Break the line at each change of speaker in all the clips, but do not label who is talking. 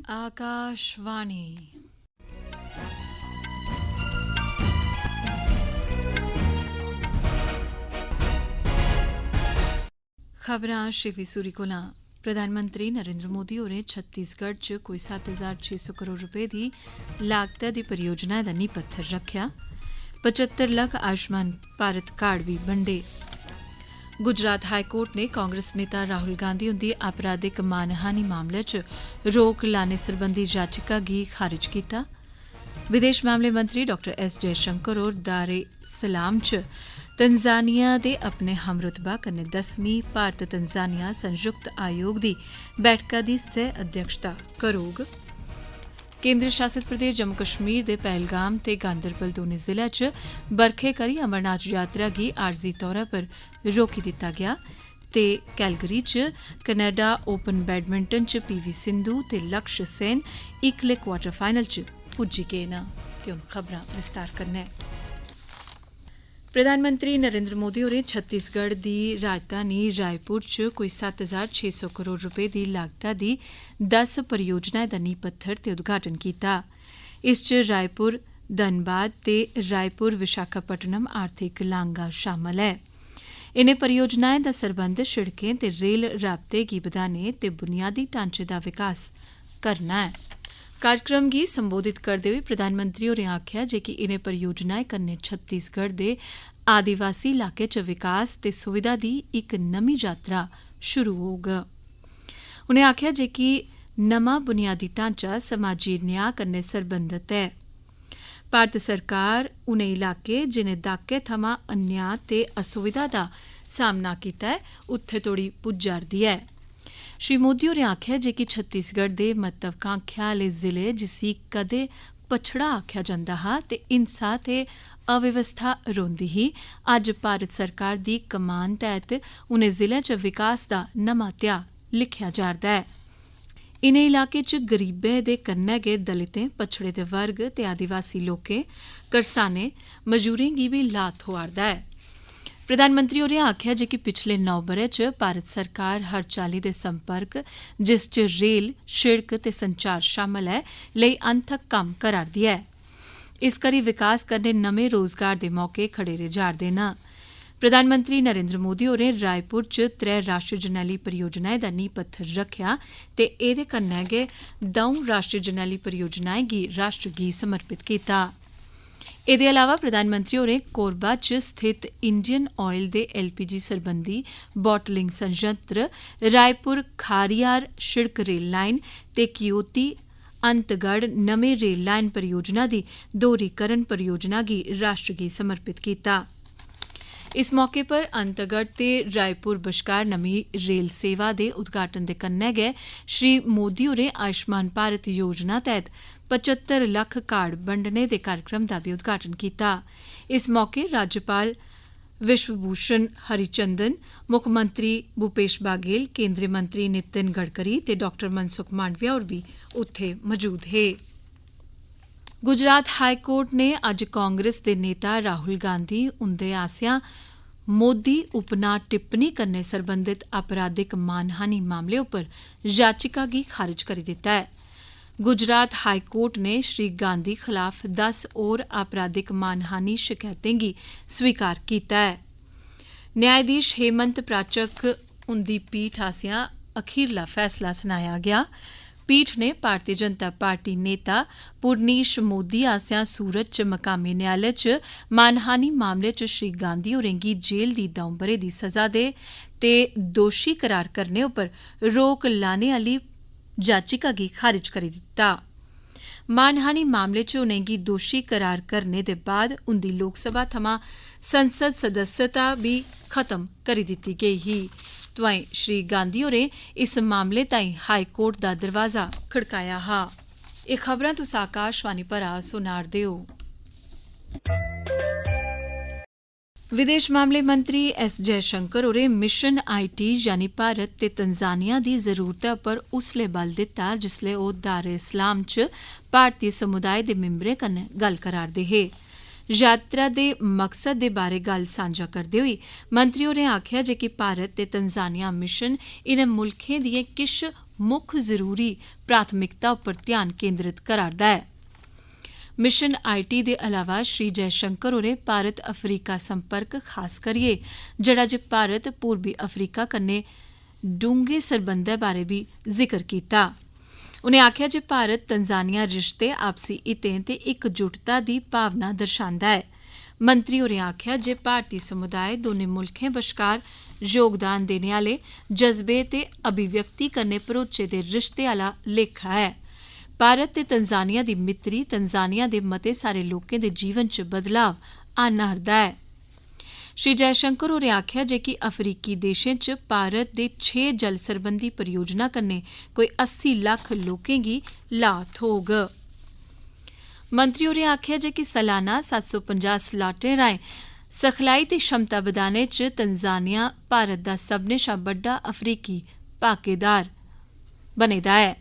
आकाशवाणी। खबरां शिवी सूरी कोला। प्रधानमंत्री नरेंद्र मोदी होरें छत्तीसगढ़ च कोई 7,600 करोड़ रुपए दी लागतै दी परियोजनाएं दा नींह पत्थर रखेआ। 75 लक्ख आयुष्मान भारत कार्ड बी बंडे। गुजरात हाई कोर्ट ने कांग्रेस नेता राहुल गांधी हुंदी आपराधिक मानहानि मामले च रोक लाने सरबंधी याचिका गी खारिज कीता। विदेश मामले मंत्री डॉ एस जयशंकर होर दारे सलाम च तंजानिया दे अपने हमरुतबा कन्नै 10वीं भारत तंजानिया संयुक्त आयोग दी बैठका दी सह अध्यक्षता करोग। केंद्र शासित प्रदेश जम्मू कश्मीर दे पहलगाम ते गांदरबल दोने जिले च बरखे करी अमरनाथ यात्रा गी आरजी तौरा पर रोकी दित्ता गेआ ते कैलगरी च कनाडा ओपन बैडमिंटन च पीवी सिंधु ते लक्ष्य सेन इकले क्वार्टर फाइनल च पुज्जी गे न। ते हुन खबरां विस्तार कन्नै। प्रधानमंत्री नरेंद्र मोदी होरें छत्तीसगढ़ दी राजधानी रायपुर च कोई 7,600 करोड़ रुपए दी लागता दी 10 परियोजनाएं दा नींह पत्थर ते उद्घाटन कीता। इस च रायपुर धनबाद ते रायपुर विशाखापट्टनम आर्थिक लांघा शामल ऐ। इनें परियोजनाएं दा सरबंध शिड़कें ते रेल राबते गी बधाने ते बुनियादी ढांचे दा विकास करना ऐ। कार्यक्रम गी संबोधित करदे होई प्रधानमंत्री होरें आखेआ जे कि इनें परियोजनाएं कन्नै छत्तीसगढ़ दे आदिवासी इलाके च विकास ते सुविधा दी इक नमीं यात्रा शुरू होग। उनें आखेआ जे कि नमां बुनियादी ढांचा समाजी न्याय कन्नै सरबंधत ऐ। भारत सरकार उनें इलाके जिनें दाके थमां अन्याय ते असुविधा दा सामना कीता ऐ उत्थे तोड़ी पुज्जा'रदी ऐ। श्री मोदी होरें आखेआ जे कि छत्तीसगढ़ दे महत्वाकांक्षा आह्ले जिले जिसी कदें पछड़ा आखेआ जंदा हा ते हिंसा ते अव्यवस्था रौंदी ही, अज्ज भारत सरकार दी कमान तैह्त उनें जिलें च विकास दा नमां अध्याय लिखेआ जा'रदा ऐ। इनें इलाकें च गरीबें दे कन्नै गै दलितें, पछड़े दे वर्ग ते आदिवासी लोकें, करसानें, मजूरें गी बी लाह् थ्होआ'रदा ऐ। प्रधानमंत्री होरें आखेआ जे कि पिछले 9 ब'रें च भारत सरकार हर चाल्ली दे संपर्क जिस च रेल, शिड़क ते संचार शामल ऐ लेई अनथक कम्म करा'रदी ऐ। इस करी विकास कन्नै नमें रोजगार दे मौके खड़ेरे जा'रदे न। प्रधानमंत्री नरेंद्र मोदी होरें रायपुर च 3 राष्ट्रीय जरनैली परियोजनाएं दा नींह पत्थर रखेआ ते एह्दे कन्नै गै 2 राष्ट्रीय जरनैली परियोजनाएं गी राष्ट्र गी समर्पित कीता। एह्दे अलावा प्रधानमंत्री होरें कोरबा च स्थित इंडियन ऑयल दे LPG सरबंधी बाटलिंग संयंत्र, रायपुर खारियार शिड़क रेल लाइन ते कियोती अंतगढ़ नमें रेल लाइन परियोजना दी दोहरीकरण परियोजना गी राष्ट्र गी समर्पित कीता। इस मौके पर अंतगढ़ ते रायपुर बश्कार नमीं रेल सेवा दे उद्घाटन दे कन्नै गै श्री मोदी होरें आयुष्मान भारत योजना तैह्त 75 लक्ख कार्ड बंडने दे कार्यक्रम दा बी उद्घाटन कीता। इस मौके राज्यपाल विश्वभूषण हरिचंदन, मुक्खमंत्री भूपेश बाघेल, केंद्रीय मंत्री नितिन गडकरी ते डॉ मनसुख मांडविया होर बी उत्थे मौजूद हे। गुजरात हाई कोर्ट ने अज्ज कांग्रेस दे नेता राहुल गांधी हुंदे आसेआ मोदी उपना टिप्पणी कन्नै सरबंधित आपराधिक मानहानि मामले उप्पर याचिका गी खारिज करी दित्ता ऐ। गुजरात हाई कोर्ट ने श्री गांधी खिलाफ 10 होर आपराधिक मानहानि शकैतें गी स्वीकार कीता ऐ। न्यायाधीश हेमंत प्राचक हुंदी पीठ आसेआ अखीरला फैसला सनाया गेआ। पीठ ने भारतीय जनता पार्टी नेता पुरनीश मोदी आसेआ सूरत च मकामी न्यायालय च मानहानि मामले च श्री गांधी होरें गी जेल दी 2 ब'रे दी सजा दे ते दोषी करार करने उप्पर रोक लाने आह्ली याचिका गी खारिज करी दित्ता। मानहानि मामले च उनेंगी दोषी करार करने दे बाद उंदी लोकसभा थमां संसद सदस्यता बी खत्म करी दित्ती गेई ही। तोआईं श्री गांधी होरें इस मामले ताईं हाई कोर्ट दा दरवाजा खड़काया हा। एह् खबरां तुस आकाशवाणी परा सुना'रदे ओ। विदेश मामले मंत्री एस जयशंकर होरें मिशन IT यानी भारत ते तंजानिया दी जरूरता पर उसले बल दित्ता जिसले ओह् दारे इस्लाम च भारतीय समुदाय दे मिंबरें कन्नै गल्ल करा'रदे हे। यात्रा दे मकसद दे बारे गल्ल सांझा करदे होई मंत्री होरें आखेआ जे कि भारत ते तंजानिया मिशन इनें मुल्खें दियें किश मुक्ख जरूरी प्राथमिकता उप्पर ध्यान केंद्रित करा'रदा ऐ। मिशन IT दे अलावा श्री जयशंकर होरें भारत अफ्रीका संपर्क खास करियै जेहड़ा जे भारत पूर्वी अफ्रीका कन्नै डूंगे सरबंधै बारे बी जिक्र कीता। उनें आखेआ जे भारत तंजानिया रिश्ते आपसी हितें ते इकजुटता दी भावना दर्शांदा ऐ। मंत्री होरें आखेआ जे भारतीय समुदाय दौनें मुल्खें बश्कार योगदान देने आह्ले जज्बे ते अभिव्यक्ति कन्नै भरोचे दे रिश्ते आह्ला लेखा ऐ। भारत ते तंजानिया दी मित्तरी तंजानिया दे मते सारे लोकें दे जीवन च बदलाव आह्न्ना'रदा ऐ। श्री जयशंकर होरें आखेआ जे कि अफ्रीकी देशें च भारत दे 6 जल सरबंधी परियोजना कन्नै कोई 80 लक्ख लोकें गी लाह् थ्होग। मंत्री होरें आखेआ जे कि सालाना 750 स्लाटें राएं सखलाई ते क्षमता बधाने च तंजानिया भारत दा सभनें शा बड्डा अफ्रीकी भागीदार बने दा ऐ।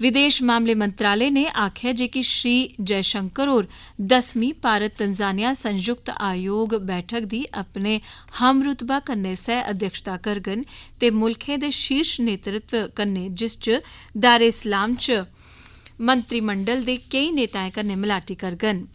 विदेश मामले मंत्रालय ने आखेआ जे कि श्री जयशंकर होर 10वीं भारत तंजानिया संयुक्त आयोग बैठक दी अपने हमरुतबा कन्नै सह अध्यक्षता करङन ते मुल्खें दे शीर्ष नेतृत्व कन्नै जिस च दारे इस्लाम च मंत्रिमंडल दे केईं नेताएं कन्नै मलाटी करङन।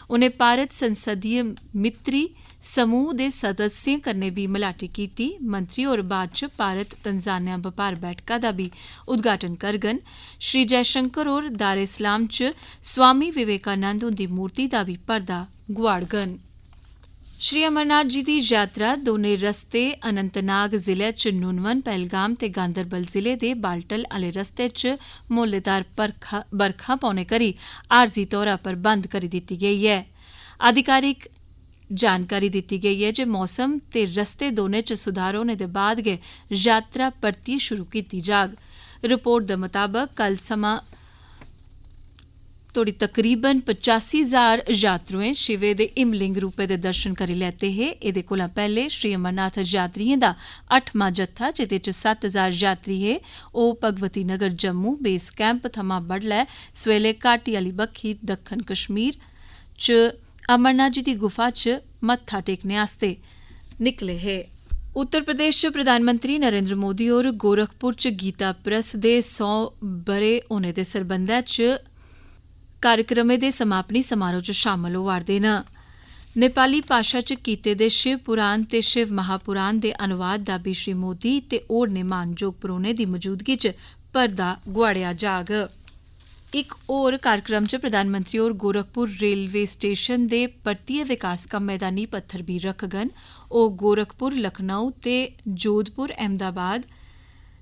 उनें भारत संसदीय मित्तरी समूह दे सदस्यें कन्नै बी मलाटी कीती। मंत्री होर बाद च भारत तंजानिया बपार बैठका दा बी उद्घाटन करङन। श्री जयशंकर होर दारे इस्लाम च स्वामी विवेकानंद हुंदी मूर्ति दा बी पर्दा गुआड़ङन। श्री अमरनाथ जी दी यात्रा दौनें रस्ते अनंतनाग जिले च नुनवन पहलगाम ते गांदरबल जिले दे बालटल आह्ले रस्ते च मोह्ल्लेदार बरखा पौने करी आरजी तौरा पर बंद करी दित्ती गेई ऐ। आधिकारिक जानकारी दित्ती गेई ऐ जे मौसम ते रस्ते दौनें च सुधार होने दे बाद गै यात्रा परतियै शुरू कीती जाग। रिपोर्ट दे मताबक कल समां तोड़ी तकरीबन 85,000 यात्रुएं शिवे दे हिमलिंग रूपे दे दर्शन करी लैते हे। एह्दे कोला पैह्ले श्री अमरनाथ यात्रिएं दा 8मां जत्था जेह्दे च 7,000 यात्री हे ओह् भगवती नगर जम्मू बेस कैंप थमां बडलै सवेले घाटी आह्ली बक्खी दक्खन कश्मीर च अमरनाथ जी दी गुफा च मत्था टेकने आस्तै निकले हे। उत्तर प्रदेश च प्रधानमंत्री नरेंद्र मोदी होर गोरखपुर च गीता प्रेस दे 100 ब'रे होने दे सरबंधै च कार्यक्रमें दे समापनी समारोह च शामल होआ'रदे न। नेपाली भाशा च कीते दे शिव पुराण ते शिव महापुराण दे अनुवाद दा बी श्री मोदी ते होरनें मानजोग परौह्नें दी मौजूदगी च पर्दा गुआड़ेआ जाग। इक होर कार्यक्रम च प्रधानमंत्री होर गोरखपुर रेलवे स्टेशन दे परतियै विकास कम्मै दा नींह पत्थर बी रखङन। ओह् गोरखपुर लखनऊ ते जोधपुर अहमदाबाद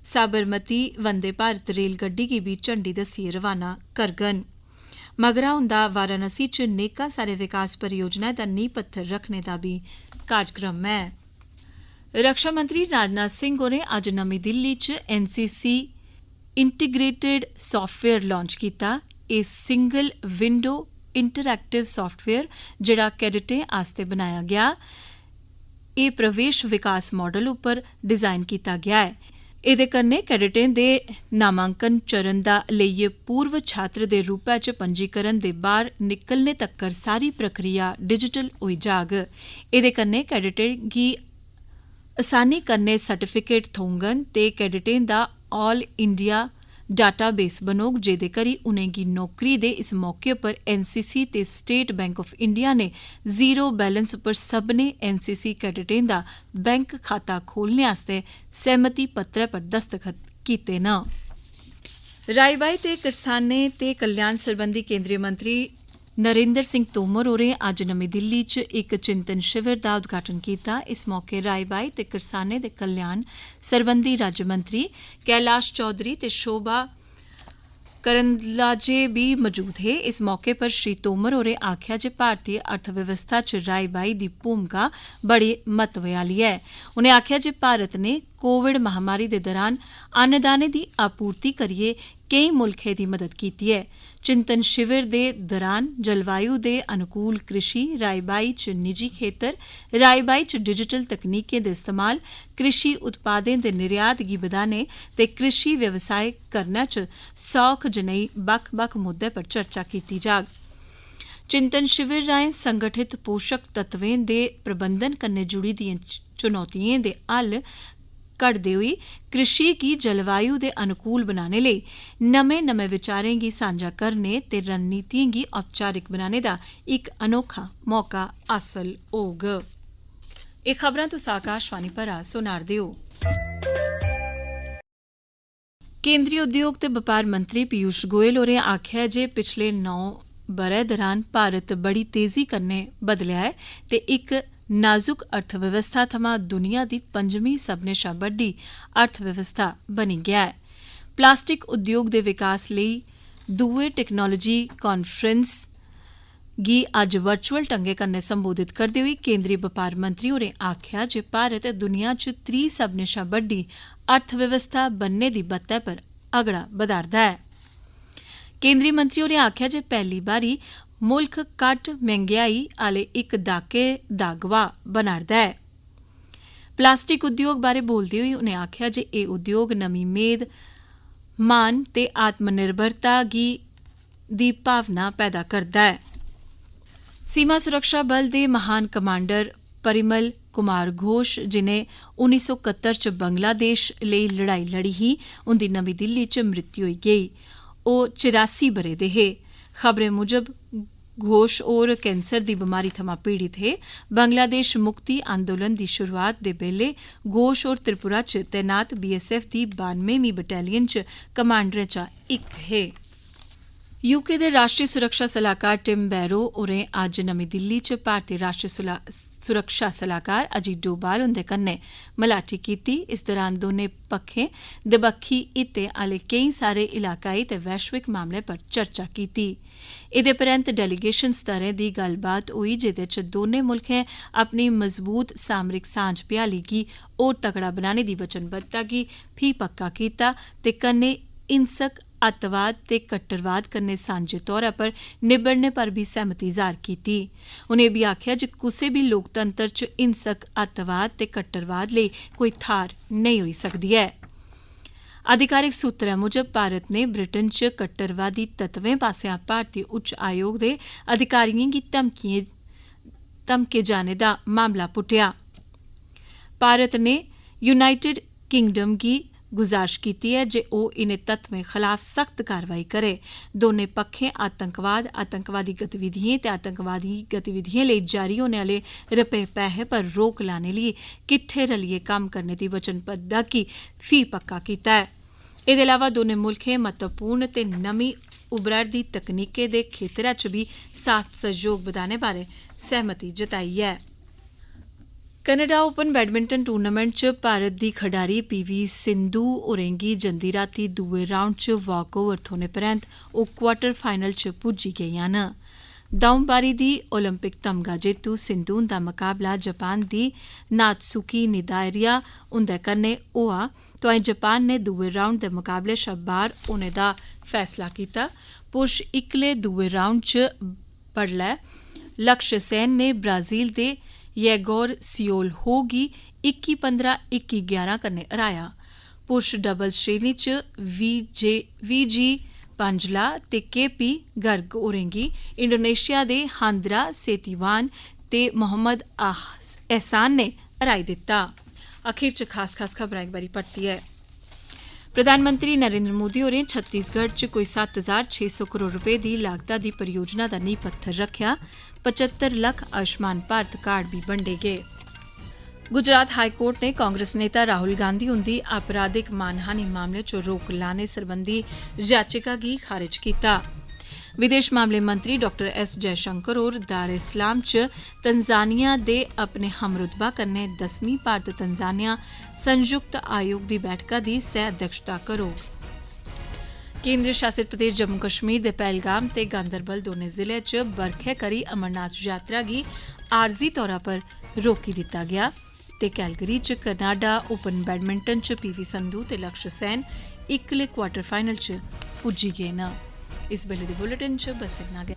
साबरमती वंदे भारत रेलगड्डी गी बी झंडी दस्सियै रवाना करङन। मगरा उंदा वाराणसी च नेकां सारे विकास परियोजनाएं दा नींह पत्थर रखने दा बी कार्यक्रम ऐ। रक्षा मंत्री राजनाथ सिंह होरें अज्ज नमीं दिल्ली च NCC इंटीग्रेटेड सॉफ्टवेयर लांच कीता। एह् सिंगल विंडो इंटरैक्टिव सॉफ्टवेयर जेह्ड़ा कैडेटें आस्तै बनाया गेआ एह् प्रवेश विकास मॉडल उप्पर डिजाइन कीता गेआ ऐ। एह्दे कन्नै कैडेटें दे नामांकन चरण दा लेइयै पूर्व छात्र दे रूपै च पंजीकरण दे बाह्र निकलने तक्कर सारी प्रक्रिया डिजिटल होई जाग। एह्दे कन्नै कैडेटें गी आसानी कन्नै सर्टिफिकेट थ्होङन ते कैडेटें दा ऑल इंडिया डाटाबेस बनोग जेह्दे करी उनेंगी नौकरी दे इस मौके पर NCC ते स्टेट बैंक ऑफ इंडिया ने जीरो बैलेंस उप्पर सभनें NCC कैडेटें दा बैंक खाता खोलने आस्तै सैह्मति पत्रै पर दस्तखत कीते न। राई बाई ते करसानें ते कल्याण सरबंधी केंद्रीय मंत्री नरेंद्र सिंह तोमर होरें अज्ज नमीं दिल्ली च इक चिंतन शिविर दा उद्घाटन कीता। इस मौके राई बाई ते करसानें दे कल्याण सरबंधी राज्यमंत्री कैलाश चौधरी ते शोभा करंदलाजे बी मौजूद हे। इस मौके पर श्री तोमर होरें आखेआ जे भारतीय अर्थव्यवस्था च राई बाई दी भूमिका बड़ी महत्व आह्ली ऐ। उनें आखेआ जे भारत ने कोविड महामारी दे दौरान अन्नदाने दी आपूर्ति करियै केईं मुल्खें दी मदद कीती ऐ। चिंतन शिविर दे दौरान जलवायु दे अनुकूल कृषि, राई बाई च निजी खेतर, राई बाई च डिजिटल तकनीकें दे इस्तेमाल, कृषि उत्पादें दे निर्यात गी बधाने ते कृषि व्यवसाय करने च सौख जनेही बक्ख-बक्ख मुद्दें पर चर्चा कीती जाग। चिंतन शिविर राएं संगठित पोषक तत्वें दे प्रबंधन कन्नै जुड़ी दियें चुनौतियें दे हल कढदे होई कृषि गी जलवायु दे अनुकूल बनाने लेई नमें विचारें गी सांझा करने ते रणनीतियें गी औपचारिक बनाने दा इक अनोखा मौका हासल होग। एह् खबरां तुस आकाशवाणी परा सुना'रदे ओ। केंद्रीय उद्योग ते बपार मंत्री पीयूष गोयल होरें आखेआ जे पिछले 9 ब'रें दरान भारत बड़ी तेजी कन्नै बदलेआ ऐ ते इक नाजुक अर्थव्यवस्था थमां दुनिया दी 5वीं सभनें शा बड्डी अर्थव्यवस्था बनी गेआ ऐ। प्लास्टिक उद्योग दे विकास लेई दुए टेक्नोलाजी कान्फ्रेंस गी अज्ज वर्चुअल ढंगै कन्नै संबोधित करदे होई केंद्रीय बपार मंत्री होरें आखेआ जे भारत दुनिया च त्री सभनें शा बड्डी अर्थव्यवस्था बनने दी बत्तै पर अगड़ा बधा'रदा ऐ। केंद्रीय मंत्री होरें आखेआ जे पैह्ली बारी मुल्ख घट्ट महंगाई आह्ले इक दहाके दा गवाह बना'रदा ऐ। प्लास्टिक उद्योग बारै बोलदे होई उनें आखेआ जे एह् उद्योग नमीं मेद, मान ते आत्मनिर्भरता दी भावना पैदा करदा ऐ। सीमा सुरक्षा बल दे महान कमांडर परिमल कुमार घोष जिनें 1971 च बंगलादेश लेई लड़ाई लड़ी ही, उंदी नमीं दिल्ली च मृत्यु होई गेई। ओह् 84 ब'रे दे हे। खबरें मुजब घोष होर कैंसर दी बमारी थमां पीड़ित हे। बंगलादेश मुक्ति आंदोलन दी शुरुआत दे बेल्ले घोष होर त्रिपुरा च तैनात BSF दी 92वीं बटालियन च कमांडरें चा इक हे। यूके दे राष्ट्रीय सुरक्षा सलाहकार टिम बैरो होरें अज्ज नमीं दिल्ली च भारतीय राष्ट्रीय सुरक्षा सलाहकार अजीत डोभाल हुंदे कन्नै मलाटी कीती। इस दौरान दौनें पक्खें दबक्खी हितें आह्ले केईं सारे इलाकाई ते वैश्विक मामलें पर चर्चा कीती। एह्दे परैंत डेलीगेशन स्तरें दी गल्लबात होई जेह्दे च दौनें मुल्खें अपनी मजबूत सामरिक सांझ भ्याली गी होर तगड़ा बनाने दी वचनबद्धता गी फ्ही पक्का कीता ते कन्नै हिंसक अत्तवाद ते कट्टरवाद कन्नै सांझे तौरा पर निबड़ने पर बी सहमति जाह्र कीती। उनें बी आखेआ जे कुसै बी लोकतंत्र च हिंसक अत्तवाद ते कट्टरवाद लेई कोई थाह्र नेईं होई सकदी ऐ। आधिकारिक सूत्रें मुजब भारत ने ब्रिटेन च कट्टरवादी तत्वें पास्सेआ भारतीय उच्च आयोग दे अधिकारियें गी धमके जाने दा मामला पुट्टेआ। भारत ने यूनाइटेड किंगडम गी गुजारिश कीती है जे ओह् इनें तत्वें खलाफ सख्त कारवाई करे। दौनें पक्खें आतंकवाद, आतंकवादी गतिविधियें ते आतंकवादी गतिविधियें लेई जारी होने आह्ले रपे पैहे पर रोक लाने लेई किट्ठे रलियै कम्म करने दी वचनबद्धता गी फ्ही पक्का कीता ऐ। एह्दे अलावा दौनें मुल्खें महत्वपूर्ण ते नमीं उभरा'रदी तकनीकें दे खेतरै च बी साथ सैह्योग बधाने बारै सैह्मति जताई ऐ। कनाडा ओपन बैडमिंटन टूर्नामेंट च भारत दी खडारी PV सिंधु होरें गी जंदी रातीं दुए राउंड च वाक ओवर थ्होने परैंत ओह् क्वार्टर फाइनल च पुज्जी गेइयां न। द'ऊं बारी दी ओलंपिक तमगा जेतू सिंधु हुंदा मकाबला जापान दी नात्सुकी निदायरिया हुंदे कन्नै होआ, तोआईं जापान ने दुए राउंड दे मकाबले शा बाह्र होने दा फैसला कीता। पुरश इक्कले दुए राउंड च बडलै लक्ष्य सेन ने ब्राजील दे येगोर सियोलहो गी 21-15, 21-11 कन्नै हराया। पुरश डबल्स श्रेणी च VG पंजला ते KP गर्ग होरें गी इंडोनेशिया दे हांद्रा सेतीवान ते मोहम्मद एहसान ने हराई दित्ता। आखिर च खास खबरां इक बारी परतियै। प्रधानमंत्री नरेंद्र मोदी होरें छत्तीसगढ़ च कोई 7,600 करोड़ रपे दी लागता दी परियोजना दा नींह पत्थर रखेआ। 75 लक्ख आयुष्मान भारत कार्ड भी बंडे गे। गुजरात हाई कोर्ट ने कांग्रेस नेता राहुल गांधी हुंदी आपराधिक मानहानि मामले च रोक लाने सरबंधी याचिका गी खारिज कीता। विदेश मामले मंत्री डॉ S जयशंकर होर दार इस्लाम च तंजानिया दे अपने हमरुतबा कन्नै 10वीं भारत तंजानिया संयुक्त आयोग दी बैठका दी सह अध्यक्षता करोग। केंद्र शासित प्रदेश जम्मू कश्मीर दे पहलगाम ते गांदरबल दौनें जिले च बरखै करी अमरनाथ यात्रा गी आरजी तौरा पर रोकी दित्ता गेआ ते कैलगरी च कनाडा ओपन बैडमिंटन च PV सिंधु ते लक्ष्य सेन इक्कले क्वार्टर फाइनल च पुज्जी गे न। इस बेल्ले दे बुलेटिन च बस इन्ना गै।